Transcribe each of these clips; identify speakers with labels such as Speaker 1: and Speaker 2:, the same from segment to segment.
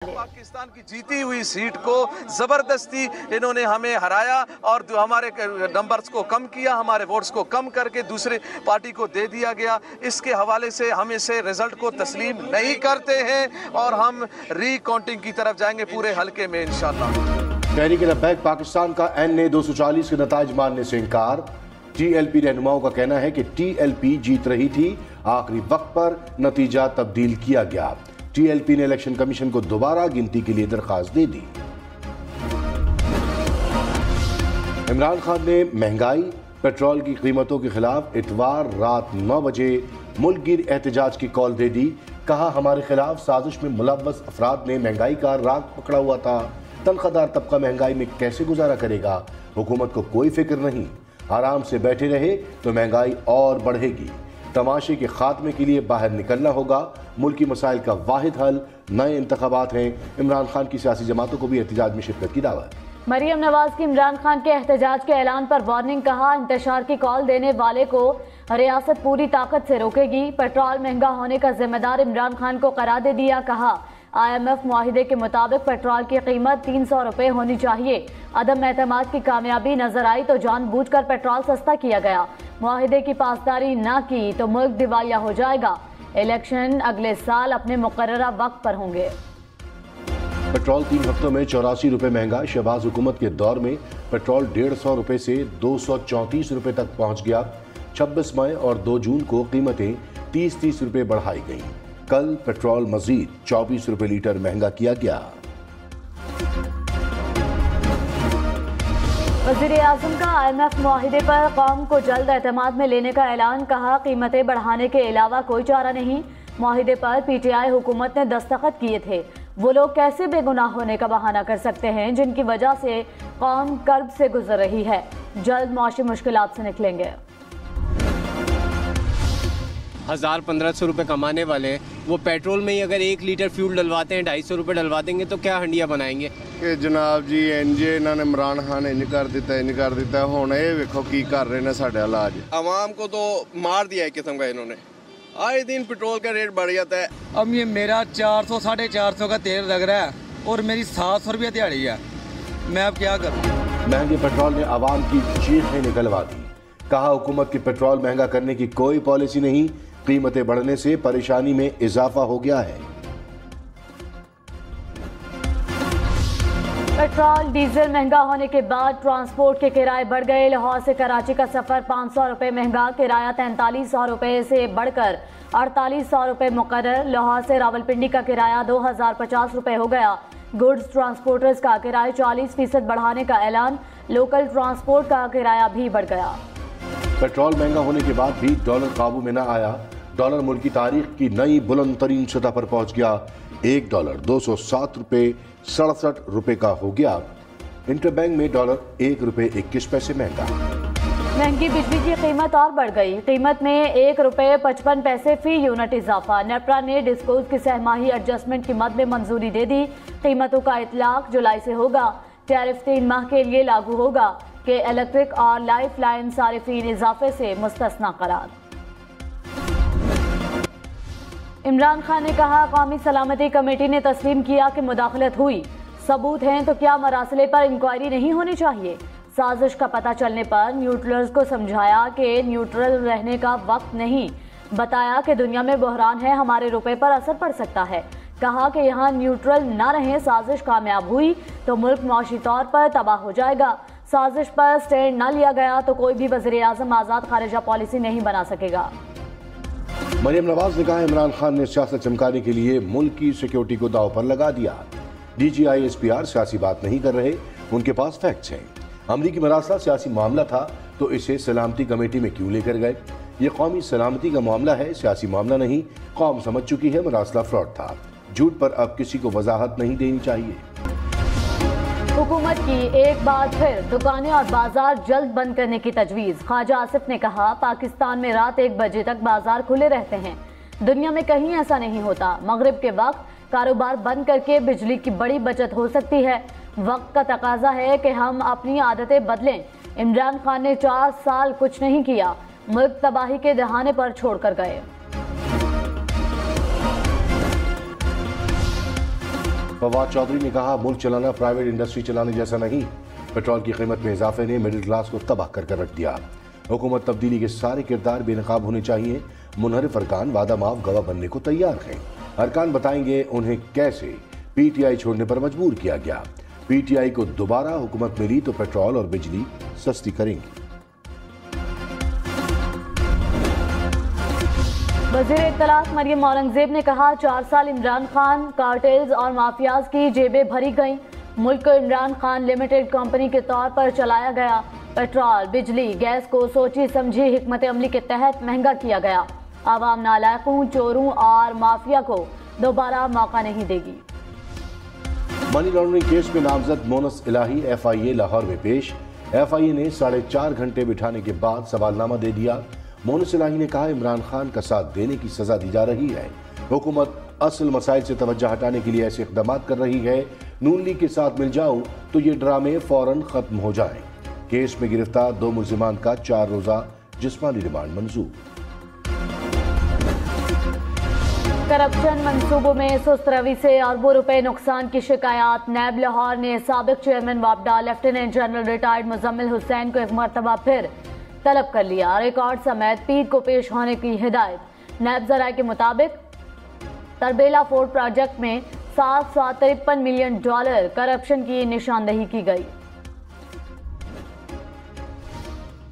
Speaker 1: पाकिस्तान की जीती हुई सीट को जबरदस्ती इन्होंने हमें हराया और हमारे नंबर्स को कम किया, हमारे वोट्स को कम करके दूसरे पार्टी को दे दिया गया। इसके हवाले से हम इसे रिजल्ट को तस्लीम नहीं करते हैं और हम री-काउंटिंग की तरफ जाएंगे पूरे हल्के में इंशाअल्लाह।
Speaker 2: तहरीक लब्बैक पाकिस्तान का NA 240 के नताइज मानने से इनकार। TLP रहनुमाओं का कहना है कि TLP जीत रही थी, आखिरी वक्त पर नतीजा तब्दील किया गया। TLP ने इलेक्शन कमीशन को दोबारा गिनती के लिए दरखास्त दे दी। इमरान खान ने महंगाई, पेट्रोल की कीमतों के खिलाफ इतवार रात 9 बजे मुल्क गिर एहतजाज की कॉल दे दी। कहा, हमारे खिलाफ साजिश में मुलव्वस अफराद ने महंगाई का राग पकड़ा हुआ था। तनख्वाहदार तबका महंगाई में कैसे गुजारा करेगा? हुकूमत को कोई फिक्र नहीं, आराम से बैठे रहे तो महंगाई और बढ़ेगी। तमाशे के खात्मे के लिए बाहर निकलना होगा। मुल्की मसाइल का वाहिद हल नए इंतखाबात हैं। इमरान खान की सियासी जमातों को भी एहतजाज में शिरकत की दावत।
Speaker 3: मरियम नवाज की इमरान खान के एहतजाज के ऐलान पर वार्निंग। कहा, इंतशार की कॉल देने वाले को रियासत पूरी ताकत से रोकेगी। पेट्रोल महंगा होने का जिम्मेदार इमरान खान को करार दे दिया। कहा, IMF मुआहिदे के मुताबिक पेट्रोल की कीमत 300 रुपए होनी चाहिए। अदम एतमाद की कामयाबी नजर आई तो जानबूझकर पेट्रोल सस्ता किया गया। मुआहिदे की पासदारी न की तो मुल्क दिवालिया हो जाएगा। इलेक्शन अगले साल अपने मुकर्ररा वक्त पर होंगे।
Speaker 2: पेट्रोल 3 हफ्तों में 84 रुपए महंगा। शहबाज हुकूमत के दौर में पेट्रोल 150 रुपए से 234 रुपए तक पहुंच गया। 26 मई और 2 जून को कीमतें 30-30 रुपए बढ़ाई गईं। कल पेट्रोल मजीद 24 रुपए लीटर महंगा किया गया।
Speaker 3: वज़ीर-ए-आज़म का IMF मुआहिदे पर कौम को जल्द एतमाद में लेने का ऐलान। कहा, कीमतें बढ़ाने के अलावा कोई चारा नहीं। मुआहिदे पर PTI हुकूमत ने दस्तखत किए थे। वो लोग कैसे बेगुनाह होने का बहाना कर सकते हैं जिनकी वजह से कौम कर्ब से गुजर रही है। जल्द मौशी मुश्किलात से निकलेंगे।
Speaker 4: 1000-1500 रुपये कमाने वाले वो पेट्रोल में ही अगर 1 लीटर फ्यूल डलवाते हैं 250 रुपये डलवा देंगे तो क्या हंडिया बनाएंगे?
Speaker 5: कि जनाब जी इंजे इन्होंने इमरान खान इंज कर दिता हुण ये वेखो की कर रहे हैं साढ़े इलाज।
Speaker 6: आवाम को तो मार दिया है किस्म का इन्होंने। आए दिन पेट्रोल का रेट बढ़ जाता है।
Speaker 7: अब ये मेरा 400-450 का तेल लग रहा है और मेरी 700 रुपये दिहाड़ी है। मैं अब क्या करूँ?
Speaker 2: महंगे पेट्रोल ने आवाम की चीखें निकलवा दी। कहा, हुकूमत की पेट्रोल महंगा करने की कोई पॉलिसी नहीं, कीमतें बढ़ने से परेशानी में इजाफा हो गया है।
Speaker 3: पेट्रोल डीजल महंगा होने के बाद ट्रांसपोर्ट के किराए बढ़ गए। लाहौर से कराची का सफर 500 रुपए महंगा। किराया 4300 रुपए से बढ़कर 4800 रुपए मुकर्रर। लाहौर से रावलपिंडी का किराया 2050 रुपए हो गया। गुड्स ट्रांसपोर्टर्स का किराया 40% बढ़ाने का ऐलान। लोकल ट्रांसपोर्ट का किराया भी बढ़ गया।
Speaker 2: पेट्रोल महंगा होने के बाद भी डॉलर काबू में न आया। डॉलर मुल्क की तारीख की नई बुलंद तरीन सतह पर पहुंच गया। $1 207 रुपए 67 रुपए का हो गया। इंटरबैंक में डॉलर $1.21 महंगा।
Speaker 3: महंगी बिजली की कीमत और बढ़ गई। कीमत में $1.55 फी यूनिट इजाफा। नेपरा ने डिस्कोज की सहमाही एडजस्टमेंट की मद में मंजूरी दे दी। कीमतों का इतलाक जुलाई से होगा। टैरिफ 3 माह के लिए लागू होगा कि इलेक्ट्रिक और लाइफ लाइन सारिफीन इजाफे से मुस्तस्ना करार। इमरान खान ने कहा, कौमी सलामती कमेटी ने तस्लीम किया कि मुदाखलत हुई। सबूत हैं तो क्या मरासले पर इंक्वायरी नहीं होनी चाहिए? साजिश का पता चलने पर न्यूट्रल्स को समझाया कि न्यूट्रल रहने का वक्त नहीं। बताया कि दुनिया में बहरान है, हमारे रुपए पर असर पड़ सकता है। कहा कि यहाँ न्यूट्रल न रहे, साजिश कामयाब हुई तो मुल्क मौशी तौर पर तबाह हो जाएगा। साजिश पर स्टैंड न लिया गया तो कोई भी वज़ीर-ए-आज़म आज़ाद खारिजा पॉलिसी नहीं बना सकेगा।
Speaker 2: मरियम नवाज ने कहा, इमरान खान ने सियासत चमकाने के लिए मुल्क की सिक्योरिटी को दांव पर लगा दिया। DGI SPR सियासी बात नहीं कर रहे, उनके पास फैक्ट्स हैं। अमरीकी मरासला सियासी मामला था तो इसे सलामती कमेटी में क्यों लेकर गए? ये कौमी सलामती का मामला है, सियासी मामला नहीं। कौम समझ चुकी है मरासला फ्रॉड था। झूठ पर अब किसी को वजाहत नहीं देनी चाहिए।
Speaker 3: हुकूमत की एक बार फिर दुकानें और बाजार जल्द बंद करने की तजवीज़। ख्वाजा आसिफ ने कहा, पाकिस्तान में रात 1 बजे तक बाजार खुले रहते हैं। दुनिया में कहीं ऐसा नहीं होता। मगरिब के वक्त कारोबार बंद करके बिजली की बड़ी बचत हो सकती है। वक्त का तकाजा है कि हम अपनी आदतें बदलें। इमरान खान ने 4 साल कुछ नहीं किया, मुल्क तबाही के दहाने पर छोड़कर गए।
Speaker 2: फवाद चौधरी ने कहा, मुल्क चलाना प्राइवेट इंडस्ट्री चलाने जैसा नहीं। पेट्रोल की कीमत में इजाफे ने मिडिल क्लास को तबाह कर रख दिया। हुकूमत तब्दीली के सारे किरदार बेनकाब होने चाहिए। मुनहरिफ अरकान वादा माफ गवाह बनने को तैयार हैं। अरकान बताएंगे उन्हें कैसे पीटीआई छोड़ने पर मजबूर किया गया। पीटीआई को दोबारा हुकूमत मिली तो पेट्रोल और बिजली सस्ती करेंगे।
Speaker 3: वज़ीर इत्तलात मरियम औरंगजेब ने कहा, 4 साल इमरान खान, कार्टेल्स और माफियाज की जेबें भरी गईं। मुल्क को इमरान खान लिमिटेड कंपनी के तौर पर चलाया गया। पेट्रोल, बिजली, गैस को सोची समझी हिकमत अमली के तहत महंगा किया गया। आवाम नालायकों, चोरों और माफिया को दोबारा मौका नहीं देगी।
Speaker 2: मनी लॉन्ड्रिंग केस में नामजद मोनस इलाही FIA लाहौर में पेश। FIA ने 4.5 घंटे बिठाने के बाद सवालनामा दे दिया। मोनस इलाही ने कहा, इमरान खान का साथ देने की सजा दी जा रही है। हुकूमत असल मसाइल से तवज्जो हटाने के लिए ऐसे इक़दाम कर रही है। नून लीग के साथ मिल जाऊं तो ये ड्रामे फौरन खत्म हो जाएं। केस में गिरफ्तार 2 मुल्जिमान का 4 रोजा जिस्मानी रिमांड मंजूर।
Speaker 3: करप्शन मंसूबों में सुस्त रवि से अरबों रुपए नुकसान की शिकायत। नैब लाहौर ने साबिक चेयरमैन वापडा lieutenant general retired Muzammil Hussain को एक मरतबा फिर तलब कर लिया। रिकॉर्ड समेत पीर को पेश होने की हिदायत। नैब जराये के मुताबिक तरबेला फोर्ट प्रोजेक्ट में $753 मिलियन करप्शन की निशानदही की गई।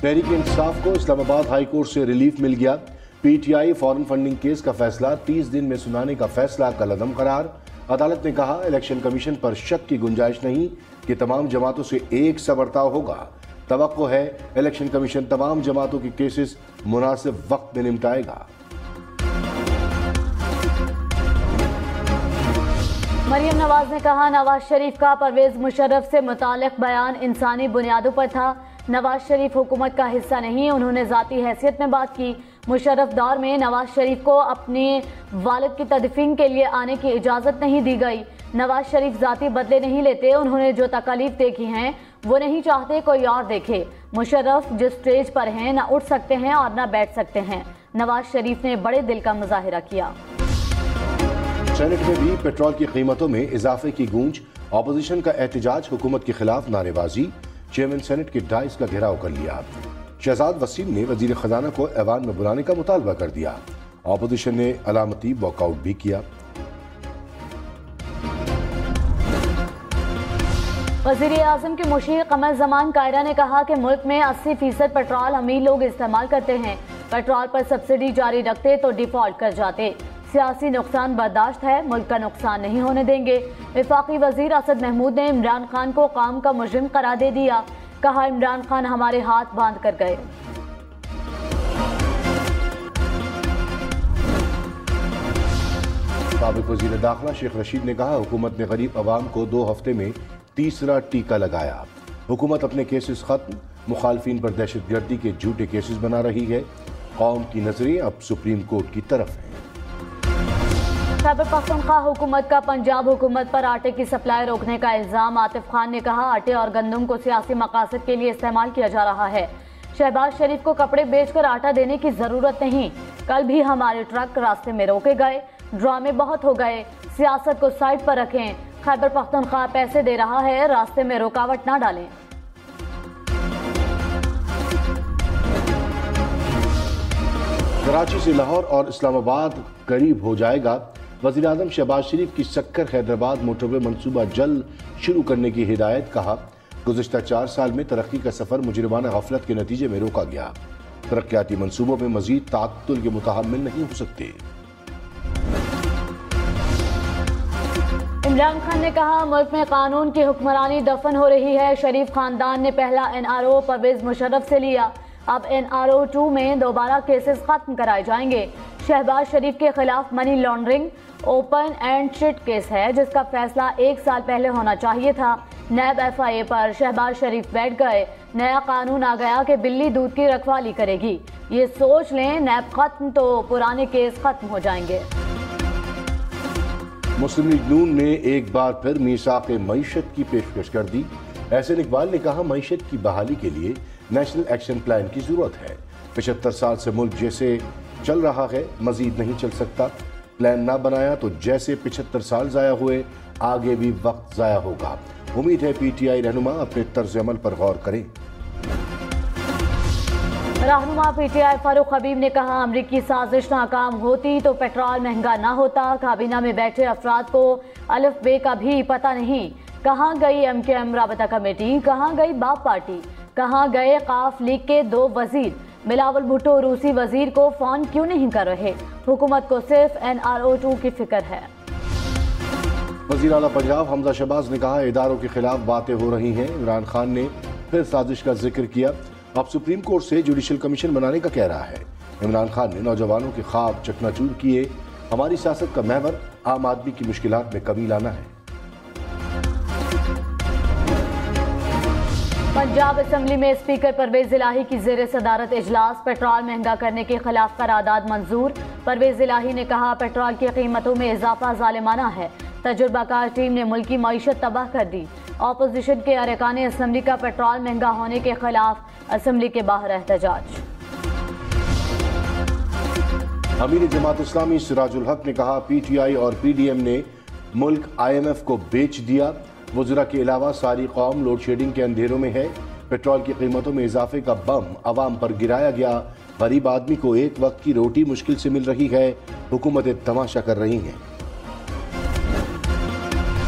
Speaker 2: तहरीक इंसाफ को इस्लामाबाद हाई कोर्ट से रिलीफ मिल गया। पीटीआई फॉरेन फंडिंग केस का फैसला 30 दिन में सुनाने का फैसला कलअदम करार। अदालत ने कहा, इलेक्शन कमीशन पर शक की गुंजाइश नहीं कि तमाम जमातों से एक सा बर्ताव होगा। तवक्को है इलेक्शन कमीशन तमाम जमातों के केसेस मुनासिब वक्त में निपटाएगा।
Speaker 3: मरियम नवाज ने कहा, नवाज शरीफ का परवेज मुशर्रफ से मुताल्लिक बयान इंसानी बुनियादों पर था। नवाज शरीफ हुकूमत का हिस्सा नहीं, उन्होंने जाती हैसियत में बात की। मुशर्रफ दौर में नवाज शरीफ को अपने वालिद की तदफीन के लिए आने की इजाज़त नहीं दी गई। नवाज शरीफ जाती बदले नहीं लेते, उन्होंने जो तकलीफ देखी हैं वो नहीं चाहते कोई और देखे। मुशर्रफ जिस स्टेज पर हैं न उठ सकते हैं और न बैठ सकते हैं। नवाज शरीफ ने बड़े दिल का मुजाहिरा किया।
Speaker 2: सेनेट में भी पेट्रोल की कीमतों में इजाफे की गूंज। ऑपोजिशन का एहतजाज, हुकूमत के खिलाफ नारेबाजी। चेयरमैन सेनेट के डाइस का घेराव कर लिया। शहजाद वसीम ने वजीर खजाना को ऐवान में बुलाने का मुतालबा कर दिया। ऑपोजिशन ने अलामती वॉकआउट भी किया।
Speaker 3: वज़ीर आज़म के मुशीर कमर जमान कायरा ने कहा कि मुल्क में 80% पेट्रोल अमीर लोग इस्तेमाल करते हैं। पेट्रोल पर सब्सिडी जारी रखते तो डिफॉल्ट कर जाते। सियासी नुकसान बर्दाश्त है, मुल्क का नुकसान नहीं होने देंगे। वफाकी वजीर असद महमूद ने इमरान खान को काम का मुजरिम करार दे दिया। कहा, इमरान खान हमारे हाथ बांध कर गए।
Speaker 2: साबिक वजीर दाखिला शेख रशीद ने कहा, हुकूमत ने गरीब अवाम को 2 हफ्ते में तीसरा टीका लगाया। हुकूमत अपने केसेस खत्म, मुखालफिन पर दहशतगर्दी के झूठे केसेस बना रही है। कौम की नजरें अब सुप्रीम कोर्ट की तरफ हैं।
Speaker 3: खैबर पख्तूनख्वा हुकूमत का पंजाब हुकूमत पर आटे की सप्लाई रोकने का इल्जाम। आतिफ खान ने कहा, आटे और गंदम को सियासी मकासद के लिए इस्तेमाल किया जा रहा है। शहबाज शरीफ को कपड़े बेचकर आटा देने की जरूरत नहीं। कल भी हमारे ट्रक रास्ते में रोके गए। ड्रामे बहुत हो गए, सियासत को साइड पर रखें। खैबर पख्तूनख्वा पैसे दे रहा है, रास्ते में रुकावट ना डालें।
Speaker 2: कराची से लाहौर और इस्लामाबाद करीब हो जाएगा। वज़ीर आज़म शहबाज शरीफ की सक्कर हैदराबाद मोटरवे मंसूबा जल्द शुरू करने की हिदायत। कहा, गुज़िश्ता 4 साल में तरक्की का सफर मुजरिमाना गफलत के नतीजे में रोका गया। तरक्याती मंसूबों में मजीद ताअत्तुल के मुतहम्मिल नहीं हो सकते।
Speaker 3: इमरान खान ने कहा, मुल्क में कानून की हुक्मरानी दफन हो रही है। शरीफ खानदान ने पहला NRO परवेज मुशर्रफ से लिया। अब NRO 2 में दोबारा केसेस खत्म कराए जाएंगे। शहबाज शरीफ के खिलाफ money laundering open and shit case है, जिसका फैसला 1 साल पहले होना चाहिए था। नैब FIA पर शहबाज शरीफ बैठ गए। नया कानून आ गया कि बिल्ली दूध की रखवाली करेगी। ये सोच लें, नैब खत्म तो पुराने केस खत्म हो जाएंगे।
Speaker 2: मुस्लिम लीग नून ने एक बार फिर मीसाक़ मईशत की पेशकश कर दी। एहसन इकबाल ने कहा, मईशत की बहाली के लिए नेशनल एक्शन प्लान की जरूरत है। 75 साल से मुल्क जैसे चल रहा है, मजीद नहीं चल सकता। प्लान ना बनाया तो जैसे 75 साल जाया हुए आगे भी वक्त ज़ाया होगा। उम्मीद है PTI रहनुमा अपने तर्ज अमल पर गौर करें।
Speaker 3: रहनुमा PTI फारूक हबीब ने कहा, अमरीकी साजिश नाकाम होती तो पेट्रोल महंगा ना होता। काबीना में बैठे अफराद को अलिफ बे का भी पता नहीं। कहाँ गई MKM राबता कमेटी, कहाँ गई बाप पार्टी, कहाँ गए काफ लीग के 2 वजीर। बिलावल भुट्टो रूसी वजीर को फोन क्यों नहीं कर रहे? हुकूमत को सिर्फ NRO2 की फिक्र है।
Speaker 2: वज़ीर आला पंजाब हमजा शहबाज ने कहा, इदारों के खिलाफ बातें हो रही हैं। इमरान खान ने फिर साजिश का जिक्र किया। अब सुप्रीम कोर्ट से जुडिशल कमीशन बनाने का कह रहा है। इमरान खान ने नौजवानों के ख्वाब चकनाचूर किए। हमारी सियासत का महवर आम आदमी की मुश्किलात में कमी लाना है।
Speaker 3: पंजाब असेंबली में स्पीकर परवेज इलाही की ज़ेर सदारत इजलास। पेट्रोल महंगा करने के खिलाफ करारदाद मंजूर। परवेज इलाही ने कहा, पेट्रोल की कीमतों में इजाफा जालिमाना है। तजुर्बाकार टीम ने मुल्की मईशत तबाह कर दी। ऑपोजिशन के अरकान असेंबली का पेट्रोल महंगा होने के खिलाफ असेंबली के बाहर एहतजाज।
Speaker 2: अमीर जमात इस्लामी सिराजुल हक ने कहा, PTI और PDM ने मुल्क IMF को बेच दिया। वज़रा के अलावा सारी कौम लोड शेडिंग के अंधेरों में है। पेट्रोल की कीमतों में इजाफे का बम अवाम पर गिराया गया। गरीब आदमी को एक वक्त की रोटी मुश्किल से मिल रही है। हुकूमतें तमाशा कर रही हैं।